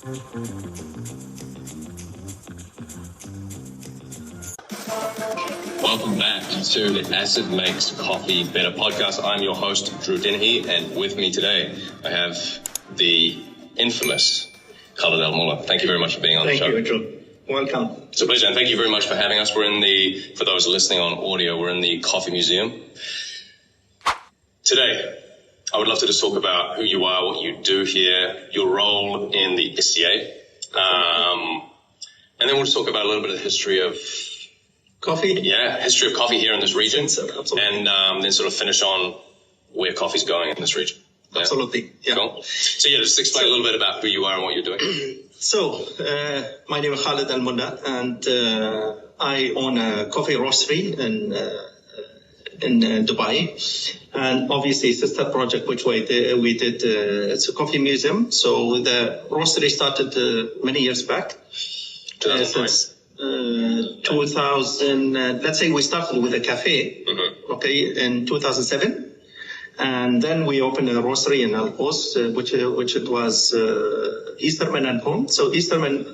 Welcome back to the Acid Makes Coffee Better podcast. I'm your host, Drew Dennehy, and with me today, I have the infamous Khalid Mulla. Thank you very much for being on the show. Thank you, Drew. Welcome. It's a pleasure, and thank you very much for having us. For those listening on audio, we're in the Coffee Museum. Today, I would love to just talk about who you are, what you do here, your role in the SCA, and then we'll just talk about a little bit of the history of coffee. Yeah, history of coffee here in this region, Absolutely. And then sort of finish on where coffee's going in this region. Yeah? Absolutely. Yeah. Cool. So yeah, just explain a little bit about who you are and what you're doing. So, my name is Khalid Mulla, and I own a coffee roastery in Dubai, and obviously sister project which we did it's a coffee museum. So the roastery started many years back. Since 2000, let's say we started with a cafe, okay, in 2007. And then we opened a roastery in Al Quds, which it was Easterman and Home. So Easterman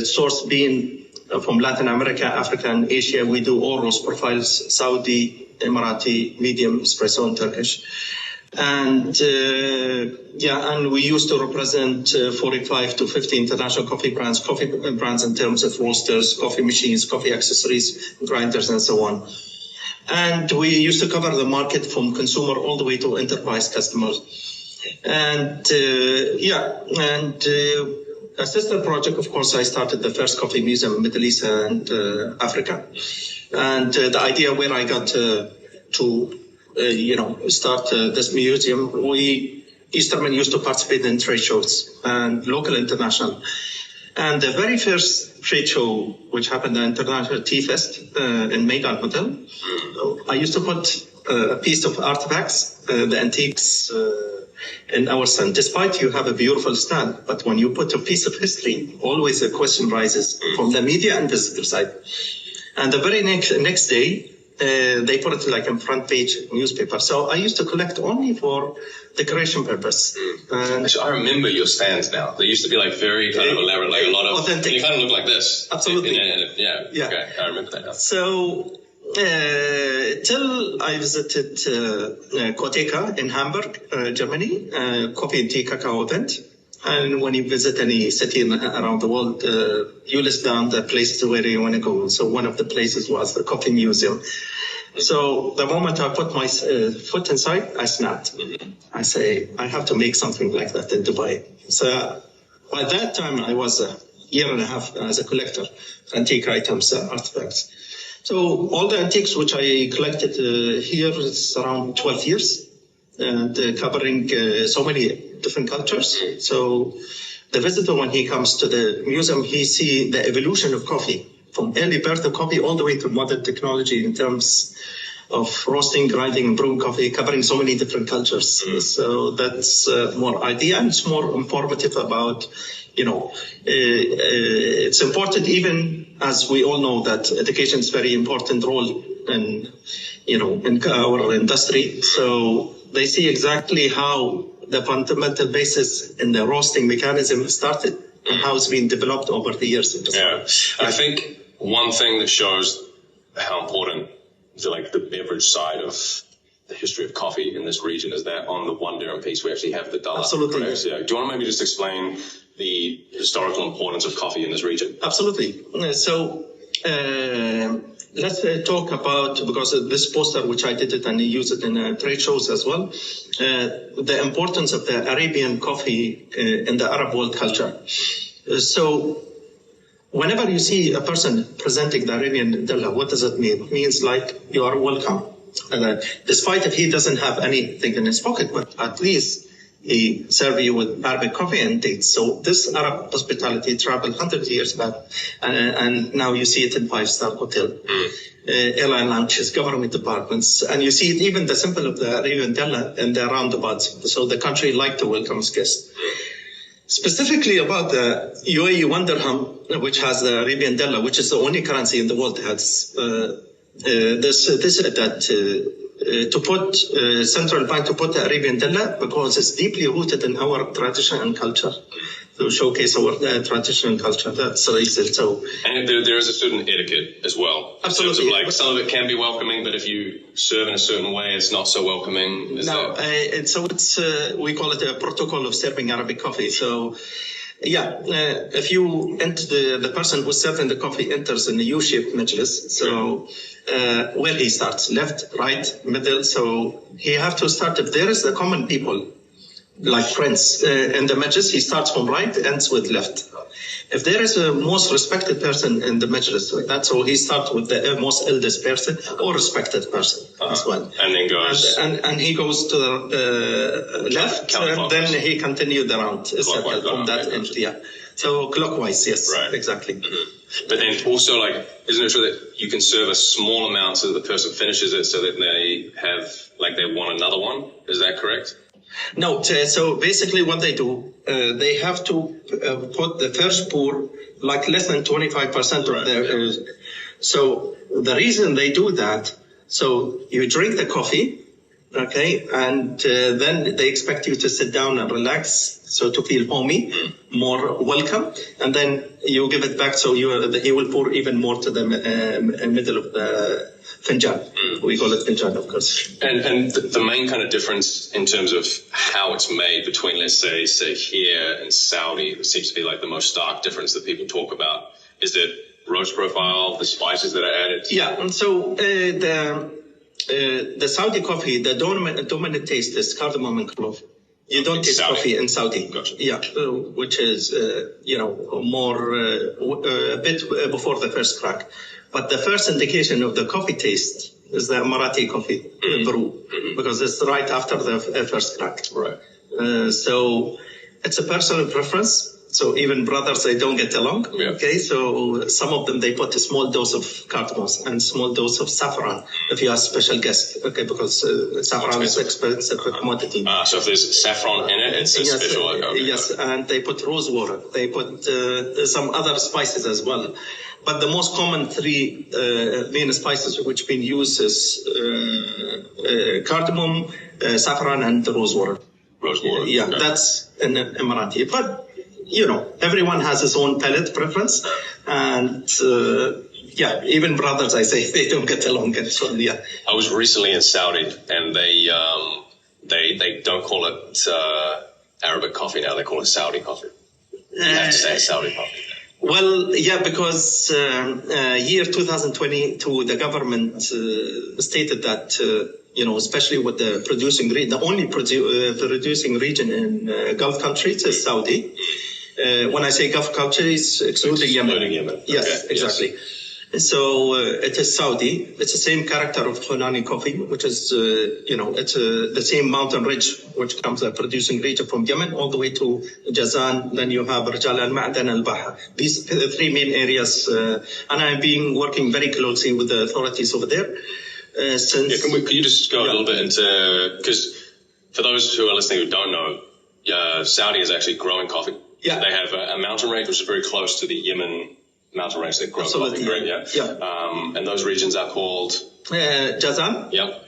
source being from Latin America, Africa, and Asia. We do all roast profiles: Saudi, Emirati, medium, espresso, and Turkish. And and we used to represent 45 to 50 international coffee brands in terms of roasters, coffee machines, coffee accessories, grinders, and so on. And we used to cover the market from consumer all the way to enterprise customers. And a sister project, of course, I started the first coffee museum in Middle East and Africa. And the idea where I got to start this museum, Easterman used to participate in trade shows, and local, international. And the very first trade show, which happened at International Tea Fest in Maidan Hotel, I used to put a piece of artifacts, the antiques, in our stand. Despite you have a beautiful stand, but when you put a piece of history, always a question rises from the media and visitor side. And the very next day, they put it like in front page newspaper. So I used to collect only for decoration purpose. Actually, I remember your stands now. They used to be like very kind of elaborate, like a lot of authentic. You kind of look like this. Absolutely. Yeah. Okay, I remember that now. So till I visited Koteka in Hamburg, Germany, coffee and tea cacao event. And when you visit any city around the world, you list down the places where you want to go. So one of the places was the Coffee Museum. So the moment I put my foot inside, I snapped. I say, I have to make something like that in Dubai. So by that time, I was a year and a half as a collector, antique items, artifacts. So all the antiques which I collected here is around 12 years. And covering so many different cultures. So the visitor, when he comes to the museum, he see the evolution of coffee, from early birth of coffee all the way to modern technology in terms of roasting, grinding, and brewing coffee, covering so many different cultures. So that's more idea, and it's more informative about, it's important, even as we all know that education is very important role in our industry. So they see exactly how the fundamental basis in the roasting mechanism started and how it's been developed over the years. Yeah, I think one thing that shows how important the beverage side of the history of coffee in this region is that on the 1 dirham piece we actually have the dollar. Absolutely. Yeah. Do you want to maybe just explain the historical importance of coffee in this region? Absolutely. So let's talk about, because this poster, which I did it and use it in trade shows as well, the importance of the Arabian coffee in the Arab world culture. So whenever you see a person presenting the Arabian Dalla, what does it mean? It means like you are welcome. Despite if he doesn't have anything in his pocket, but at least he serve you with Arabic coffee and dates. So this Arab hospitality traveled hundreds of years back, and now you see it in 5-star hotel, airline lounges, government departments, and you see it even the symbol of the Arabian Dalla in the roundabouts. So the country like to welcome its guests. Specifically about the UAE 1 dirham, which has the Arabian Dalla, which is the only currency in the world that has to put central bank to put the Arabian Dilla because it's deeply rooted in our tradition and culture. To showcase our tradition and culture. That's the reason. So, and there is a certain etiquette as well. Absolutely. In terms of like some of it can be welcoming, but if you serve in a certain way, it's not so welcoming. We call it a protocol of serving Arabic coffee. So, if you enter the person who's serving the coffee enters in the U-shaped majlis. So, where he starts, left, right, middle. So he have to start if there is the common people. Like friends in the majlis, he starts from right, ends with left. If there is a most respected person in the majlis, that's how he starts with the most eldest person or respected person as well. And then goes and he goes to the left, and then he continued the round from that end. Yeah. So clockwise, yes, right. Exactly. Mm-hmm. But then also, like, isn't it true that you can serve a small amount so that the person finishes it, so that they have, like, they want another one? Is that correct? No, so basically what they do, they have to put the first pour like less than 25% of the. So the reason they do that, so you drink the coffee, okay, and then they expect you to sit down and relax, so to feel homey, more welcome, and then you give it back, so he will pour even more to the middle of the finjan. We call it finjan, of course. And the main kind of difference in terms of how it's made between, let's say here and Saudi, it seems to be like the most stark difference that people talk about. Is it roast profile, the spices that are added? Yeah, and so the Saudi coffee, the dominant taste is cardamom and clove. You don't taste coffee in Saudi. Gotcha. Yeah, which is, more a bit before the first crack. But the first indication of the coffee taste is the Emirati coffee brew, because it's right after the first crack. Right. So it's a personal preference. So even brothers, they don't get along. Yeah. Okay, so some of them, they put a small dose of cardamom and small dose of saffron if you have special guest. Okay, because saffron is expensive commodity. So if there's saffron in it, it's a special. Yes, and they put rose water. They put some other spices as well. But the most common three main spices which been used is cardamom, saffron, and rose water. Rose water. Yeah, okay. That's an Emirati. But everyone has his own palate preference, and even brothers, I say, they don't get along. So, yeah. I was recently in Saudi, and they don't call it Arabic coffee now; they call it Saudi coffee. You have to say Saudi coffee. Well, yeah, because year 2022, the government stated that, especially with the producing region, the only producing region in Gulf countries is Saudi. When I say Gulf countries, excluding Yemen. Yes, okay. Exactly. Yes. So it is Saudi. It's the same character of Hunani coffee, which is, it's the same mountain ridge, which comes a producing region from Yemen all the way to Jazan. Then you have Rijal al-Ma'dan al-Baha. These three main areas. And I've been working very closely with the authorities over there. Since. Can you just go a little bit into, because for those who are listening who don't know, Saudi is actually growing coffee. Yeah. They have a mountain range which is very close to the Yemen mountain range that grow coffee, right? Yeah. And those regions are called Jazan. Yep.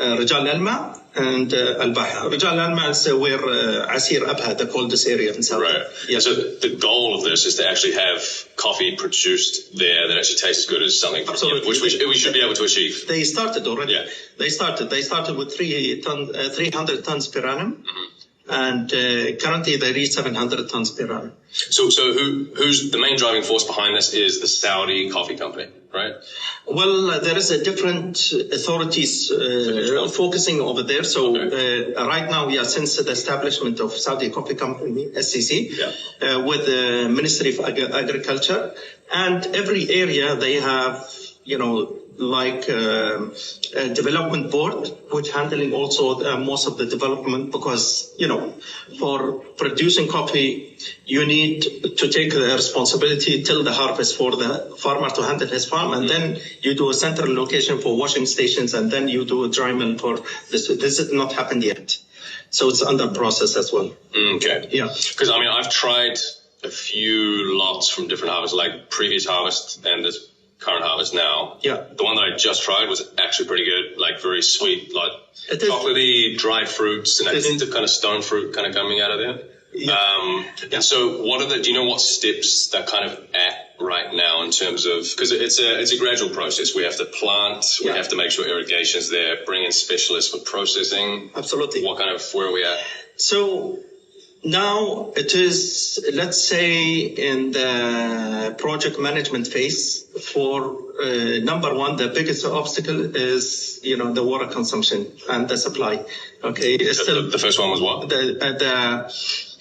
Rijal al-Ma and al-Baha. Rijal al-Ma is where Asir Abha, the coldest area in Saudi. Right. Yes. So the goal of this is to actually have coffee produced there that actually tastes as good as something from Yemen, which we should be able to achieve. They started already. Yeah. They started with 300 tons per annum. Mm-hmm. And currently they reach 700 tons per annum. So who's the main driving force behind this is the Saudi coffee company, right? Well, there is a different authorities focusing over there. So right now, since the establishment of Saudi Coffee Company, SCC, with the Ministry of Agriculture, and every area they have, like a development board, which handling also most of the development, because, for producing coffee, you need to take the responsibility till the harvest for the farmer to handle his farm. And then you do a central location for washing stations, and then you do a dry mill for this. This has not happened yet. So it's under process as well. Okay. Yeah. Because, I've tried a few lots from different harvests, like previous harvest, and there's current harvest now. Yeah. The one that I just tried was actually pretty good, like very sweet, like It is. chocolatey, dried fruits, and I think the kind of stone fruit kind of coming out of there. Yeah. And so do you know what steps they're kind of at right now in terms of, because it's a gradual process. We have to plant, we have to make sure irrigation's there, bring in specialists for processing. Absolutely. Where are we at? So now it is, let's say, in the project management phase. For number one, the biggest obstacle is, the water consumption and the supply. Okay. The first one was what?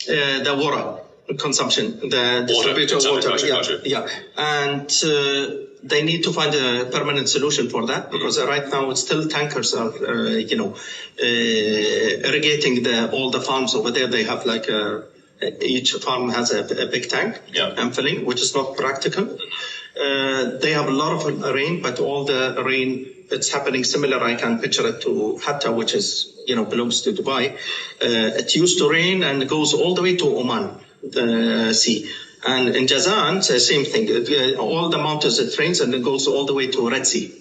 The water consumption, the distributed water. Gotcha. Yeah. And they need to find a permanent solution for that, because right now it's still tankers are, irrigating all the farms over there. They have like each farm has a big tank and filling, which is not practical. They have a lot of rain, but all the rain, it's happening similar. I can picture it to Hatta, which is, belongs to Dubai. It used to rain and it goes all the way to Oman, the sea. And in Jazan, it's the same thing. All the mountains, it rains and it goes all the way to Red Sea.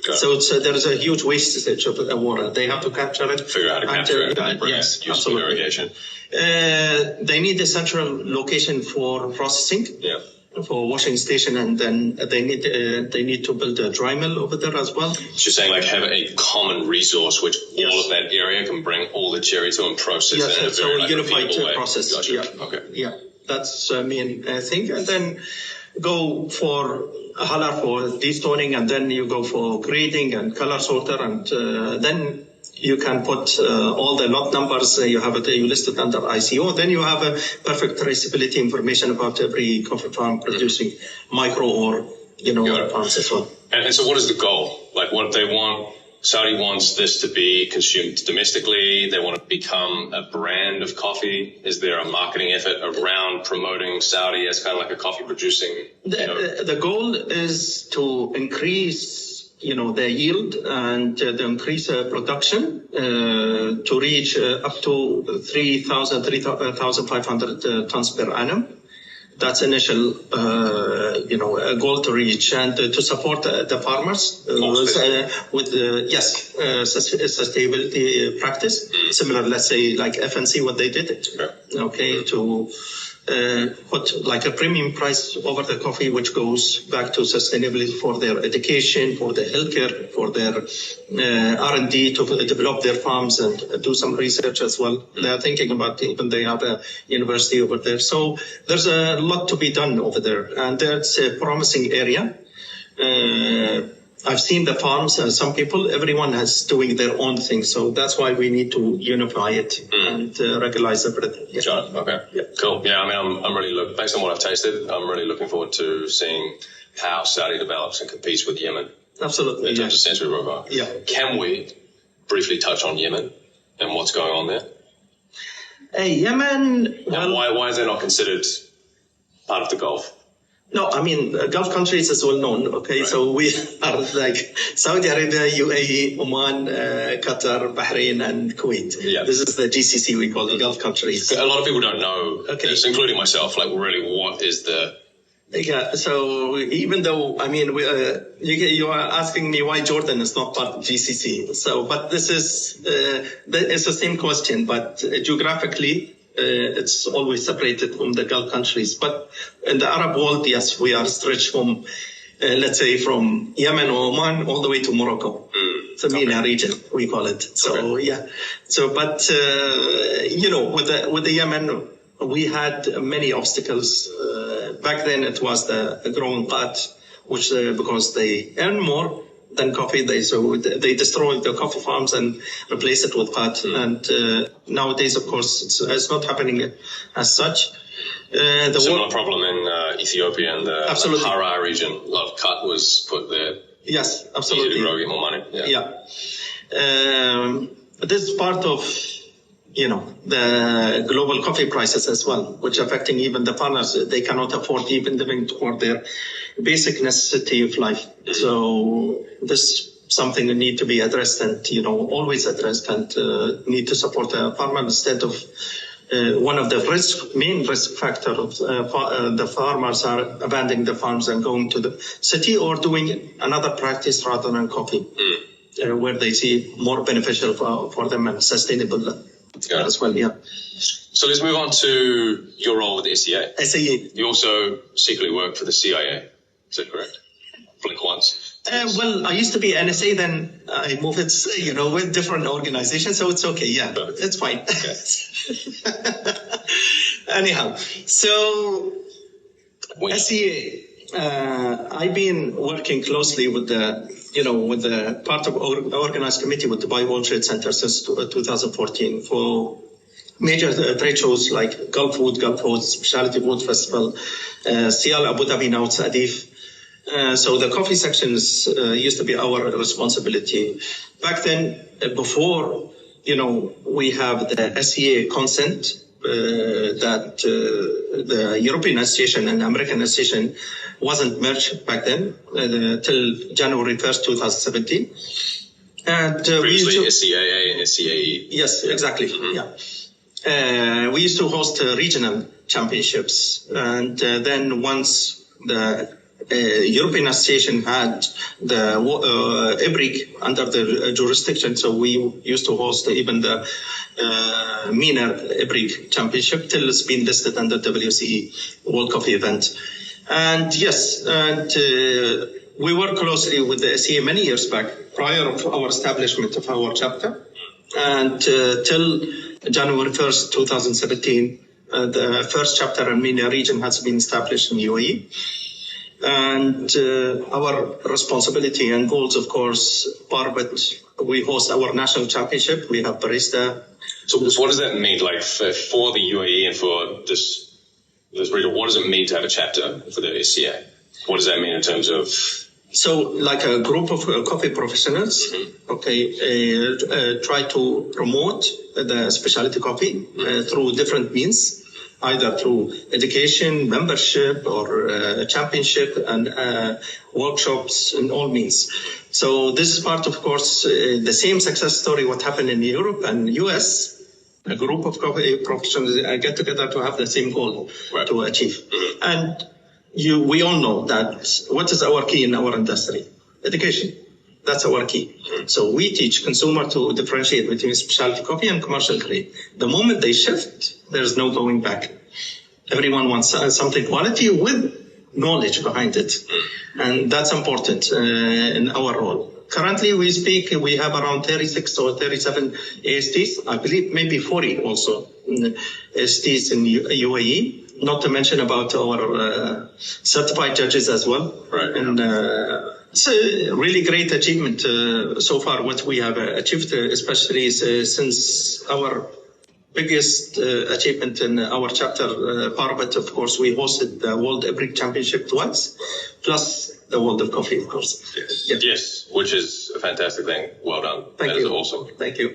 So there is a huge wastage of water. They have to capture it. Figure out how to capture it. Yes, absolutely. Irrigation. They need a central location for processing. Yeah. For washing station, and then they need to build a dry mill over there as well. So you're saying like have a common resource which all of that area can bring all the cherry to and process it in a very unified repeatable way. process. Gotcha. Yeah. Okay. Yeah, that's main thing, and then go for halar for destoning, and then you go for grading and color sorter, and then you can put all the lot numbers. You have it. You listed under ICO. Then you have a perfect traceability information about every coffee farm producing micro or farms as well. And so, what is the goal? Like, what they want? Saudi wants this to be consumed domestically. They want to become a brand of coffee. Is there a marketing effort around promoting Saudi as kind of like a coffee producing? The goal is to increase the yield and the increase production to reach up to 3,500 tons per annum. That's initial, goal to reach, and to support the farmers with sustainability practice, similar, let's say, like FNC, what they did. Okay, to put like a premium price over the coffee, which goes back to sustainability for their education, for their healthcare, for their R&D to develop their farms and do some research as well. They are thinking about even they have a university over there. So there's a lot to be done over there, and that's a promising area. I've seen the farms, some people, everyone has doing their own thing. So that's why we need to unify it and regularize everything. Yeah. Got it. Okay. Yeah. Cool. Yeah. I mean, I'm really based on what I've tasted, I'm really looking forward to seeing how Saudi develops and competes with Yemen. Absolutely. In terms of sensory profile. Yeah. Can we briefly touch on Yemen and what's going on there? Yemen. And why is that not considered part of the Gulf? No, I mean, Gulf countries is well known, okay? Right. So we are like Saudi Arabia, UAE, Oman, Qatar, Bahrain, and Kuwait. Yeah. This is the GCC, we call the Gulf countries. A lot of people don't know this, including myself, like really what is the... Yeah, so even though, I mean, you are asking me why Jordan is not part of GCC. So, but this is, it's the same question, but geographically, it's always separated from the Gulf countries. But in the Arab world, yes, we are stretched from, let's say, from Yemen or Oman all the way to Morocco. It's a MENA region, we call it. So, yeah. So, but, with the Yemen, we had many obstacles. Back then, it was the growing qat, which, because they earn more than coffee, they destroyed the coffee farms and replaced it with qat. And nowadays, of course, it's not happening as such. Similar problem in Ethiopia and the Hara region. A lot of qat was put there. Yes, absolutely. Easy to grow, get more money. Yeah. This is part of, the global coffee prices as well, which affecting even the farmers. They cannot afford even living for their basic necessity of life. So this something that need to be addressed and, always addressed, and need to support the farmer instead of one of the main risk factor of the farmers are abandoning the farms and going to the city or doing another practice rather than coffee, where they see more beneficial for them and sustainable as well. Yeah. So let's move on to your role with the SEA. SEA. You also secretly work for the CIA. Is that correct? Blink once. Well, I used to be NSA, then I moved it, with different organizations, so it's okay. Yeah, it's fine. Okay. Anyhow, so SEA, I've been working closely with the part of organized committee with Dubai World Trade Center since 2014 for major trade shows like Gulf Food Specialty Food Festival, Sial Abu Dhabi, now it's Adif. So the coffee sections used to be our responsibility. Back then, before, we have the SEA consent that the European Association and American Association wasn't merged back then till January 1st, 2017. And previously SCAA and SCAE. Yes, exactly. Yeah. We used to host regional championships, and then once the European Association had the IBRIC under the jurisdiction, so we used to host even the MENA IBRIC Championship till it's been listed under WCE World Coffee event. And yes, we worked closely with the SEA many years back, prior to our establishment of our chapter, and till January 1st, 2017, the first chapter in MENA region has been established in UAE. And our responsibility and goals, of course, we host our national championship. We have barista. So what does that mean, like for the UAE and for this region? What does it mean to have a chapter for the SCA? What does that mean in terms of? So, like a group of coffee professionals, try to promote the specialty coffee through different means. Either through education, membership, or championship and workshops and all means. So this is part, of course, the same success story what happened in Europe and US. A group of coffee professionals get together to have the same goal to achieve. And we all know that what is our key in our industry? Education. That's our key. So we teach consumer to differentiate between specialty coffee and commercial grade. The moment they shift, there's no going back. Everyone wants something quality with knowledge behind it. And that's important in our role. Currently, we have around 36 or 37 ASTs. I believe maybe 40 also ASTs in UAE. Not to mention about our certified judges as well. Right. And it's a really great achievement so far, what we have achieved, especially since our biggest achievement in our chapter, part of it, of course, we hosted the World IBRIC Championship twice, plus the World of Coffee, of course. Yes, which is a fantastic thing. Well done. Thank you. That is awesome. Thank you.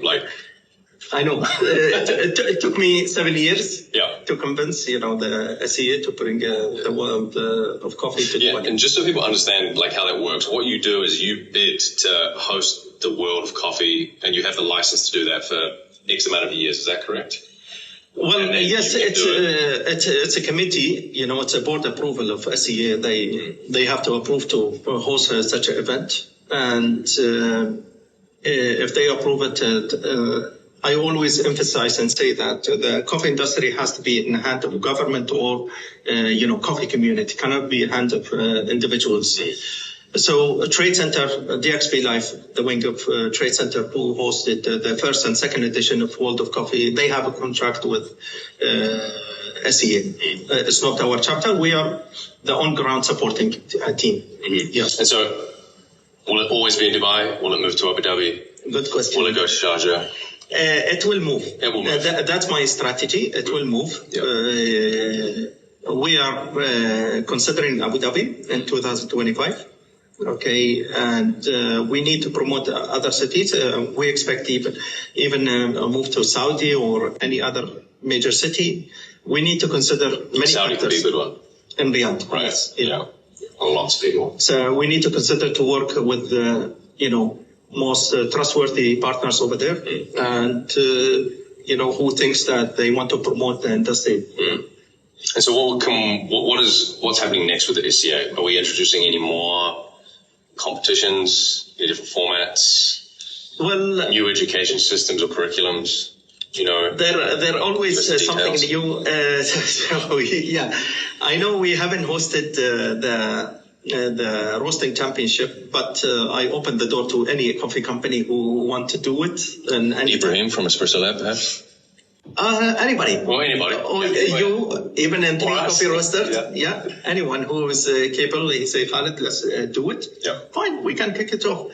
I know. It took me 7 years to convince, the SEA to bring the world of coffee to the and just so people understand how that works, what you do is you bid to host the world of coffee, and you have the license to do that for X amount of years. Is that correct? Well, yes, it's a committee. It's a board approval of SEA. They have to approve to host such an event, and if they approve it. I always emphasize and say that the coffee industry has to be in the hand of government or, coffee community. It cannot be in the hand of individuals. So Trade Center, DXB Live, the wing of Trade Center, who hosted the first and second edition of World of Coffee, they have a contract with SEA. It's not our chapter. We are the on-ground supporting team. Yes. And so will it always be in Dubai? Will it move to Abu Dhabi? Good question. Will it go to Sharjah? It will move. It will move. That's my strategy. It will move. We are considering Abu Dhabi in 2025. Okay, and we need to promote other cities. We expect even a move to Saudi or any other major city. We need to consider many Saudi factors. Could be a good one. In Riyadh, right? Yes, yeah, a lot of people. So we need to consider to work with most trustworthy partners over there, and who thinks that they want to promote the industry. And so what's happening next with the SCA? Are we introducing any more competitions, any different formats, new education systems or curriculums? There always something new. I know we haven't hosted the roasting championship, but I opened the door to any coffee company who want to do it. And Ibrahim from Espresso Lab, perhaps? Anybody. Well, anybody. You, even in coffee roaster. Yeah. Anyone who is capable, he say, Khalid, let's do it. Yeah. Fine, we can kick it off.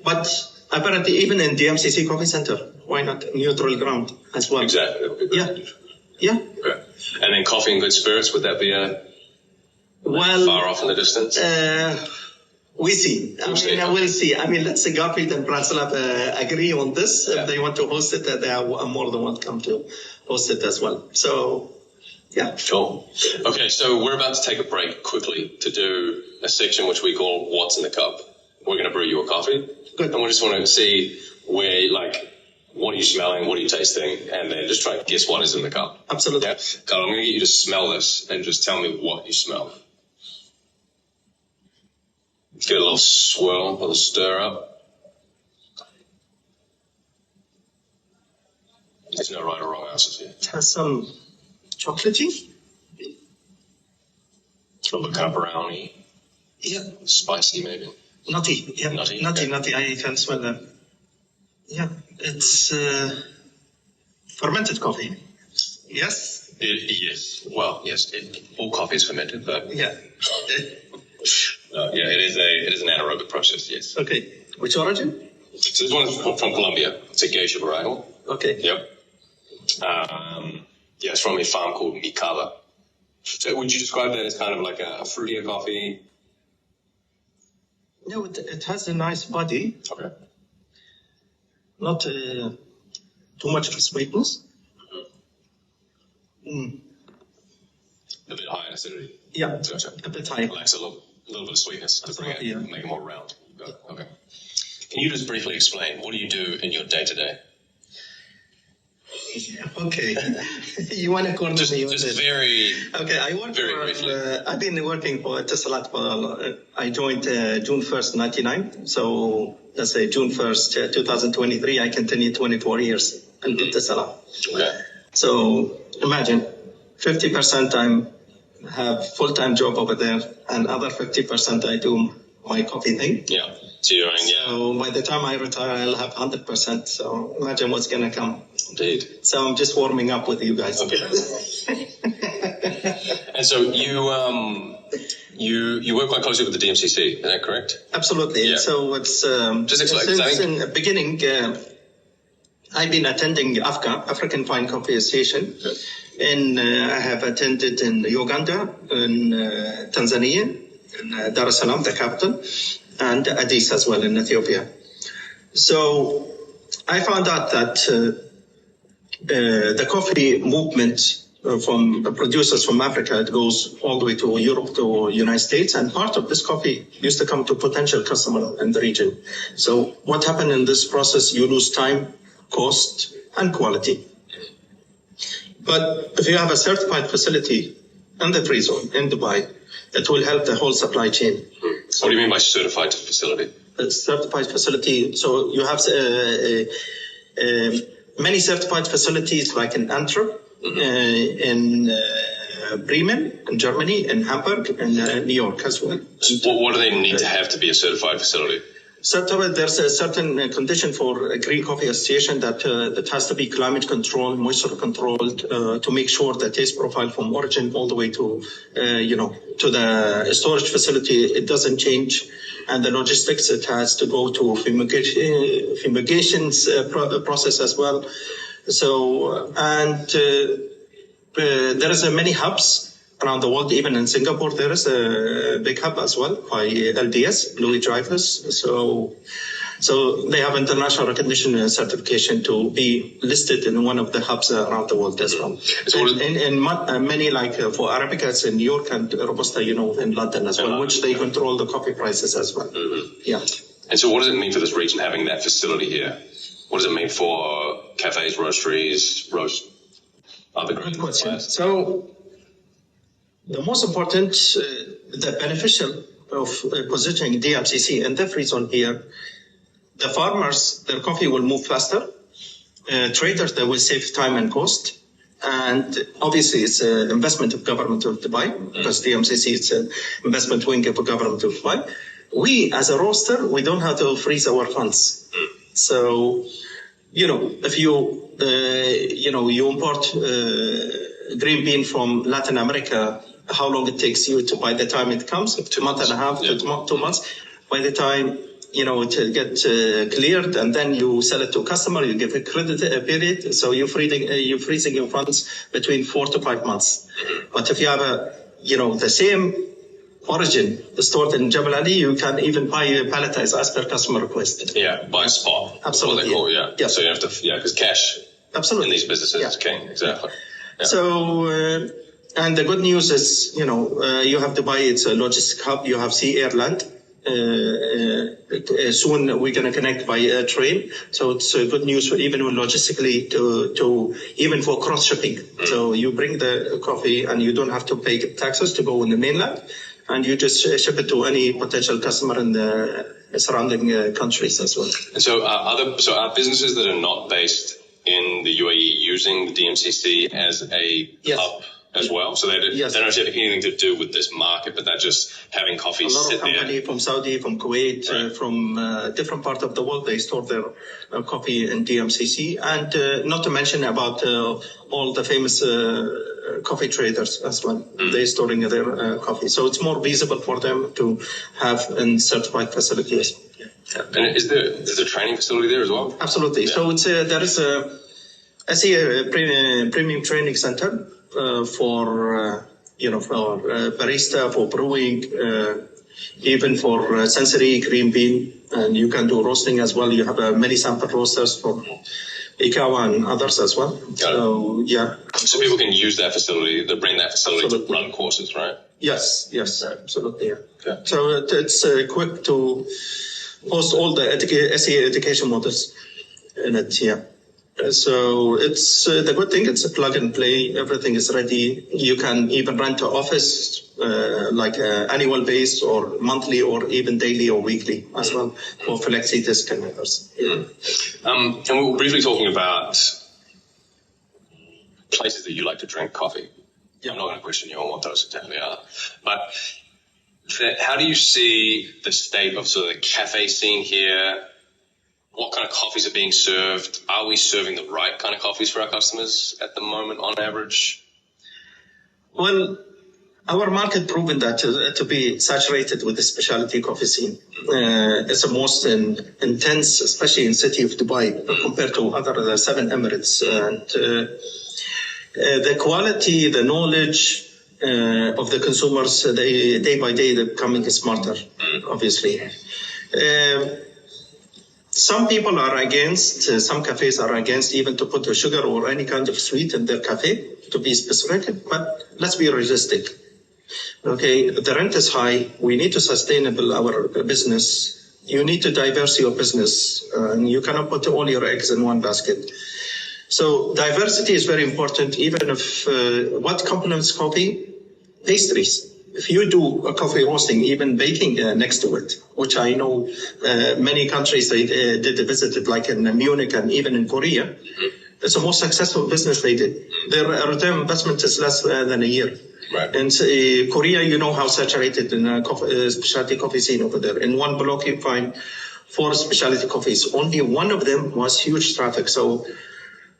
But apparently, even in the MCC Coffee Center, why not neutral ground as well? Exactly. Yeah. Okay. And then coffee and good spirits, would that be far off in the distance? We see. We'll see. Let's say Garfield and Branslab agree on this. If they want to host it, they are more than welcome to host it as well. So, yeah. Cool. Okay, so we're about to take a break quickly to do a section which we call What's in the Cup. We're going to brew you a coffee. Good. And we just want to see where, what are you smelling, what are you tasting, and then just try and guess what is in the cup. Absolutely. Yeah. Carl, I'm going to get you to smell this and just tell me what you smell. Let's get a little swirl, a little stir up. There's no right or wrong answers here. It has some chocolatey. A little bit kind of browny. Yeah. Spicy, maybe. Nutty. Yeah. Nutty. I can smell that. Yeah. It's fermented coffee. Yes? Yes. Well, yes. All coffee is fermented, but... Yeah. It is an anaerobic process, yes. Okay. Which origin? So this one is from Colombia. It's a geisha varietal. Okay. Yep. It's from a farm called Micava. So would you describe that as kind of like a fruitier coffee? No, it has a nice body. Okay. Not too much of sweetness. A bit high in acidity. Yeah, Gotcha. a bit high. Likes a little bit of sweetness to bring it, Yeah. make it more round. Okay. Can you just briefly explain, what do you do in your day-to-day? Okay. You want to corner me with Just it? very... Okay, I work very briefly. I've been working for Etisalat. I joined June 1st, 99. So let's say June 1st, 2023, I continue 24 years in Etisalat. Okay. So imagine 50% I have full-time job over there, and other 50% I do my coffee thing. Yeah. So you're doing, So by the time I retire, I'll have 100%. So imagine what's going to come. Indeed. So I'm just warming up with you guys. Okay. And so you work quite closely with the DMCC, is that correct? Absolutely. Yeah. So it's Just explain. since in the beginning, I've been attending African Fine Coffee Association, and I have attended in Uganda, in Tanzania, in Dar es Salaam, the capital, and Addis as well in Ethiopia. So I found out that the coffee movement from producers from Africa, it goes all the way to Europe, to United States, and part of this coffee used to come to potential customer in the region. So what happened in this process, you lose time, cost, and quality. But if you have a certified facility in the free zone in Dubai, it will help the whole supply chain. What do you mean by certified facility? A certified facility, so you have many certified facilities like in Antwerp, in Bremen, in Germany, in Hamburg, and New York as well. What do they need to have to be a certified facility? There's a certain condition for a Green Coffee Association that has to be climate controlled, moisture controlled, to make sure the taste profile from origin all the way to, to the storage facility, it doesn't change. And the logistics, it has to go to fumigations process as well. So, there is many hubs around the world, even in Singapore, there is a big hub as well by LDS, Louis Dreyfus. So they have international recognition certification to be listed in one of the hubs around the world as well. And many, like for Arabica, it's in New York, and Robusta, in London as well, which they control the coffee prices as well. Mm-hmm. Yeah. And so what does it mean for this region having that facility here? What does it mean for cafes, roasteries, other Good groups? question. So the most important, the beneficial of positioning DMCC in that reason here, the farmers, their coffee will move faster. Traders, they will save time and cost. And obviously, it's an investment of government of Dubai, because DMCC is an investment wing of the government of Dubai. We, as a roaster, we don't have to freeze our funds. So, if you import green bean from Latin America, how long it takes you to, by the time it comes, 2 months and a half to 2 months, by the time to get cleared, and then you sell it to a customer, you give a credit period, so you're freezing your funds between 4 to 5 months. But if you have the same origin stored in Jebel Ali, you can even buy a palletized as per customer request. Yeah, buy spot. Absolutely. What they call, Yeah. So you have to, because cash Absolutely in these businesses is king. Exactly. Yeah. So, and the good news is, you have Dubai, it's a logistic hub, you have sea, air, land. Soon we're going to connect by air, train. So it's good news for even logistically to even for cross shipping. So you bring the coffee and you don't have to pay taxes to go in the mainland, and you just ship it to any potential customer in the surrounding countries as well. And so are businesses that are not based in the UAE using the DMCC as a hub as well? So they don't have anything to do with this market, but they're just having coffee sit there. A lot of companies from Saudi, from Kuwait, from different parts of the world, they store their coffee in DMCC. And not to mention about all the famous coffee traders as well. They're storing their coffee. So it's more feasible for them to have in certified facilities. And there's a training facility there as well? Absolutely. Yeah. So there is a premium training center for barista, for brewing, even for sensory green bean, and you can do roasting as well. You have many sample roasters for Ikawa and others as well. So people can use that facility, they bring that facility to run courses, right? Yes, absolutely. Yeah. Okay. So it's quick to host all the SE education models in it. Yeah. So it's the good thing. It's a plug and play. Everything is ready. You can even rent an office like annual base or monthly or even daily or weekly as well for flexi disk and others. And we were briefly talking about places that you like to drink coffee. I'm not going to question you on what those exactly are, but how do you see the state of sort of the cafe scene here? What kind of coffees are being served? Are we serving the right kind of coffees for our customers at the moment on average? Well, our market proven that to be saturated with the specialty coffee scene. It's the most intense, especially in city of Dubai, compared to other 7 Emirates. And the quality, the knowledge of the consumers, day by day, they're becoming smarter, obviously. Some people are against, some cafes are against even to put sugar or any kind of sweet in their cafe, to be specific, but let's be realistic. Okay, the rent is high. We need to sustainable our business. You need to diversify your business, and you cannot put all your eggs in one basket. So diversity is very important, even if what complements coffee? Pastries. If you do a coffee roasting, even baking next to it, which I know many countries they did visited, like in Munich and even in Korea, it's the most successful business they did. Their return investment is less than a year. Right. And Korea, you know how saturated in specialty coffee scene over there. In one block, you find 4 specialty coffees. Only one of them was huge traffic. So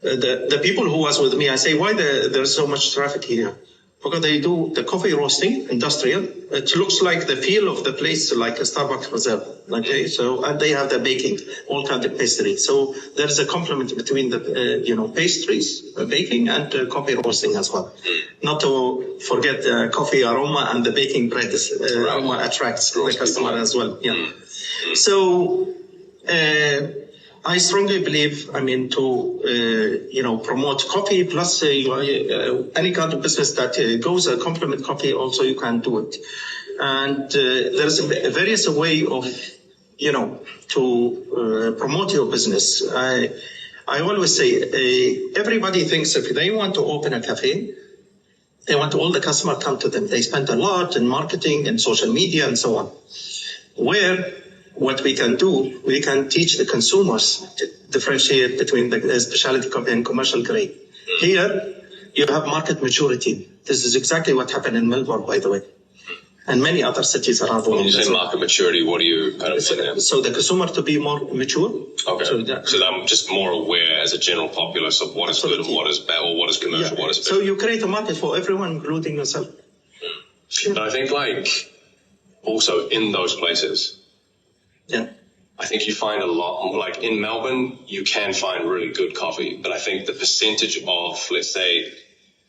the people who was with me, I say, why there's so much traffic here? Because they do the coffee roasting, industrial. It looks like the feel of the place, like a Starbucks reserve. Okay, so and they have the baking, all kind of pastry. So there's a complement between the pastries, baking, and coffee roasting as well. Not to forget the coffee aroma and the baking bread aroma attracts the customer as well. Yeah. So I strongly believe, to promote coffee plus any kind of business that goes complement coffee, also you can do it. And there's various way of, to promote your business. I I always say, everybody thinks if they want to open a cafe, they want all the customer come to them. They spend a lot in marketing and social media and so on. Where what we can do, we can teach the consumers to differentiate between the specialty coffee and commercial grade. Here, you have market maturity. This is exactly what happened in Melbourne, by the way, and many other cities around the world. When you say market maturity, what do you kind of say? So the consumer to be more mature. Okay. So I'm just more aware as a general populace of what is good and what is bad, or what is commercial, what is bad. So you create a market for everyone, including yourself. But I think also in those places, I think you find a lot more, like in Melbourne, you can find really good coffee, but I think the percentage of, let's say,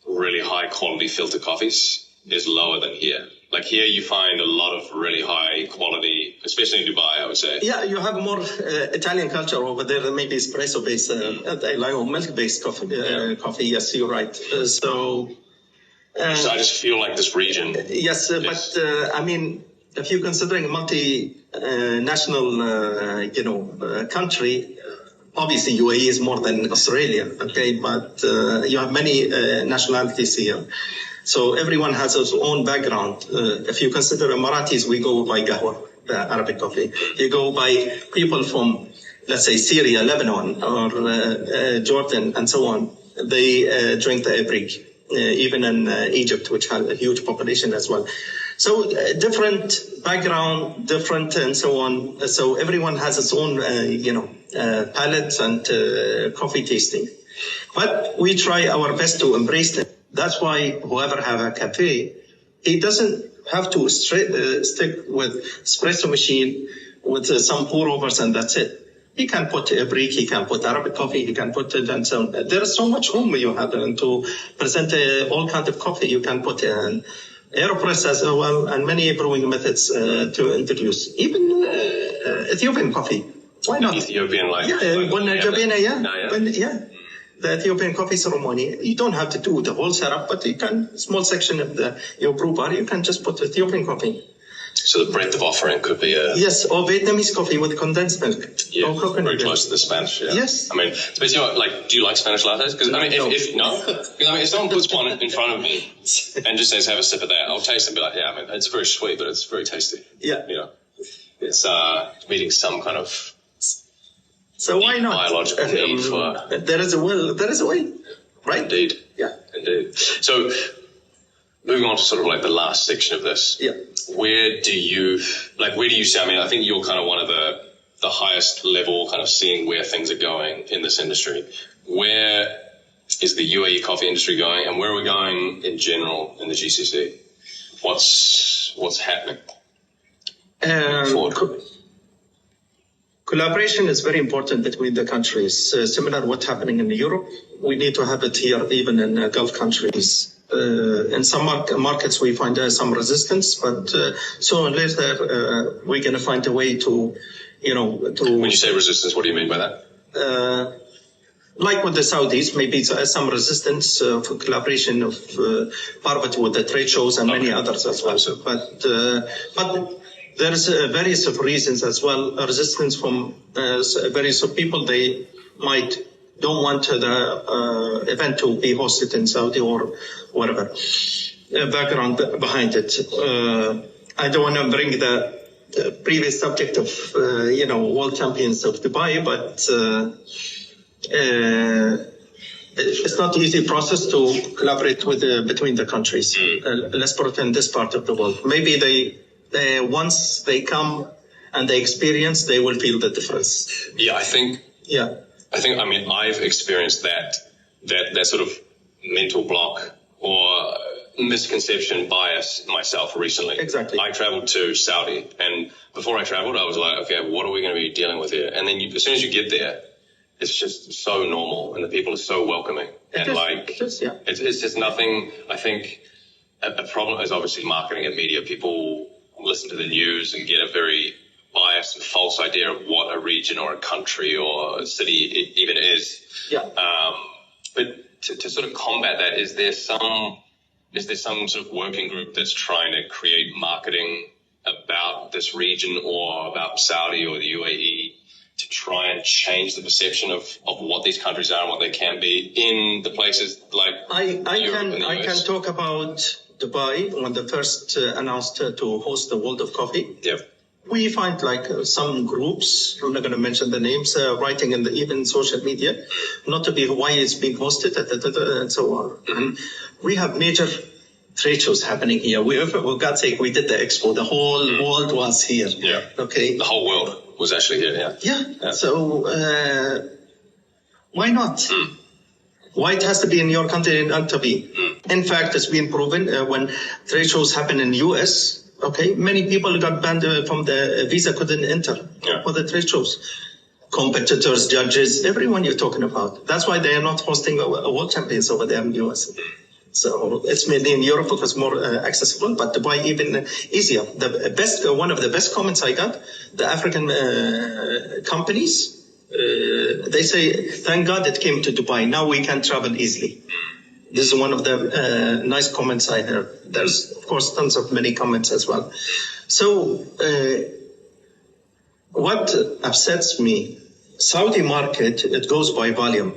really high quality filter coffees is lower than here. Like here you find a lot of really high quality, especially in Dubai, I would say. Yeah, you have more Italian culture over there, maybe espresso based, or milk based coffee. Yes, you're right. So I just feel like this region. Yes, but I mean, if you're considering a multinational, country, obviously UAE is more than Australia, okay? But you have many nationalities here. So everyone has his own background. If you consider Emiratis, we go by Qahwa, the Arabic coffee. You go by people from, let's say, Syria, Lebanon, or Jordan, and so on. They drink the Ibrik, even in Egypt, which has a huge population as well. So different background, different and so on. So everyone has its own, palate and coffee tasting. But we try our best to embrace it. That's why whoever have a cafe, he doesn't have to stick with espresso machine with some pour overs and that's it. He can put a brick, he can put Arabic coffee, he can put it and so on. There is so much room you have to present all kinds of coffee. You can put an AeroPress as well and many brewing methods to introduce. Even Ethiopian coffee. Why not? Ethiopian the Ethiopian coffee ceremony. You don't have to do the whole setup, but you can, small section of your brew bar, you can just put Ethiopian coffee. So the breadth of offering could be yes, or Vietnamese coffee with condensed milk. Yeah, or coconut very close to the Spanish. Yeah. Yes. I mean, especially do you like Spanish lattes? Because I mean, if someone puts one in front of me and just says, "Have a sip of that," I'll taste it and be like, "Yeah, I mean, it's very sweet, but it's very tasty." Yeah. It's meeting some kind of. So why not? Biological need for. There is a will. There is a way. Right. Indeed. Yeah. Indeed. So. Moving on to sort of like the last section of this. Yeah. Where do you see, I mean, I think you're kind of one of the highest level kind of seeing where things are going in this industry. Where is the UAE coffee industry going and where are we going in general in the GCC? What's happening? Collaboration is very important between the countries. Similar to what's happening in Europe, we need to have it here even in Gulf countries. In some markets we find some resistance, but sooner or later we're going to find a way to. When you say resistance, what do you mean by that? Like with the Saudis, maybe some resistance for collaboration of part of it with the trade shows and many others as well. But there's various of reasons as well. Resistance from various of people. They might don't want the event to be hosted in Saudi or whatever. Background behind it. I don't want to bring the previous subject of world champions of Dubai, but it's not an easy process to collaborate with between the countries. Let's put it in this part of the world. Maybe they once they come and they experience, they will feel the difference. Yeah, I think. Yeah. I mean, I've experienced that sort of mental block or misconception bias myself recently. Exactly. I traveled to Saudi, and before I traveled, I was like, okay, what are we going to be dealing with here? And then as soon as you get there, it's just so normal, and the people are so welcoming. It's just nothing. I think a problem is obviously marketing and media. People listen to the news and get a very biased and false idea of what a region or a country or a city even is. Yeah. But to sort of combat that, is there some sort of working group that's trying to create marketing about this region or about Saudi or the UAE to try and change the perception of what these countries are and what they can be in the places like Europe and the I US? can talk about Dubai when they first announced to host the World of Coffee. Yeah. We find like some groups, I'm not going to mention the names, writing in even social media, not to be why it's being hosted, and so on. And we have major trade shows happening here. For God's sake, we did the expo. The whole world was here. Yeah. Okay. The whole world was actually here. Yeah. Yeah. So why not? Why it has to be in your country and not to be? In fact, it's been proven when trade shows happen in US. Okay, many people got banned from the visa, couldn't enter for the trade shows. Competitors, judges, everyone you're talking about. That's why they are not hosting a world champions over there in the US. So it's mainly in Europe because more accessible, but Dubai even easier. The best, one of the best comments I got, the African companies, they say, thank God it came to Dubai. Now we can travel easily. This is one of the nice comments I heard. There's, of course, tons of many comments as well. So what upsets me, Saudi market, it goes by volume.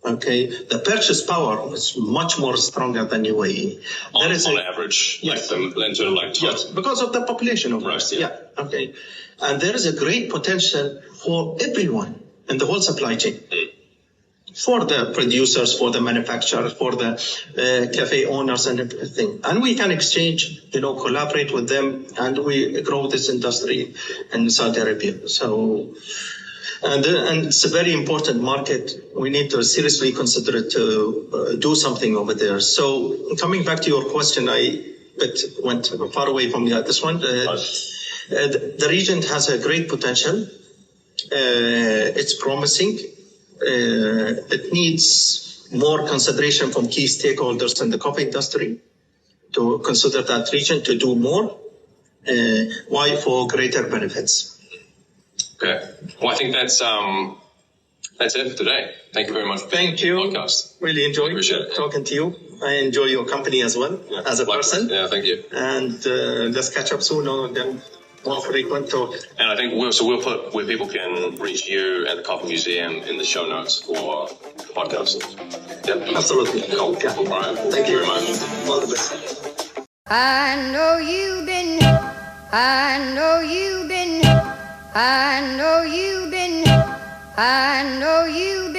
Okay, the purchase power is much more stronger than UAE. On average, yes. Yes, because of the population, of course. Yeah, okay. And there is a great potential for everyone in the whole supply chain. For the producers, for the manufacturers, for the cafe owners and everything. And we can exchange, collaborate with them, and we grow this industry in Saudi Arabia. So, and it's a very important market. We need to seriously consider it to do something over there. So coming back to your question, I went far away from this one. The region has a great potential. It's promising. It needs more consideration from key stakeholders in the coffee industry to consider that region to do more. Why? For greater benefits. Okay. Well, I think that's it for today. Thank you very much. Thank you. Podcast. Really enjoyed talking to you. I enjoy your company as well as a person. Yeah, thank you. And let's catch up soon on them. More frequent talk. And I think we'll put where people can reach you at the Coffee Museum in the show notes for podcasts. Yep. Absolutely. Cool. Yeah. All right. Thank you very much. All the best. I know you've been, I know you've been, I know you've been, I know you've been.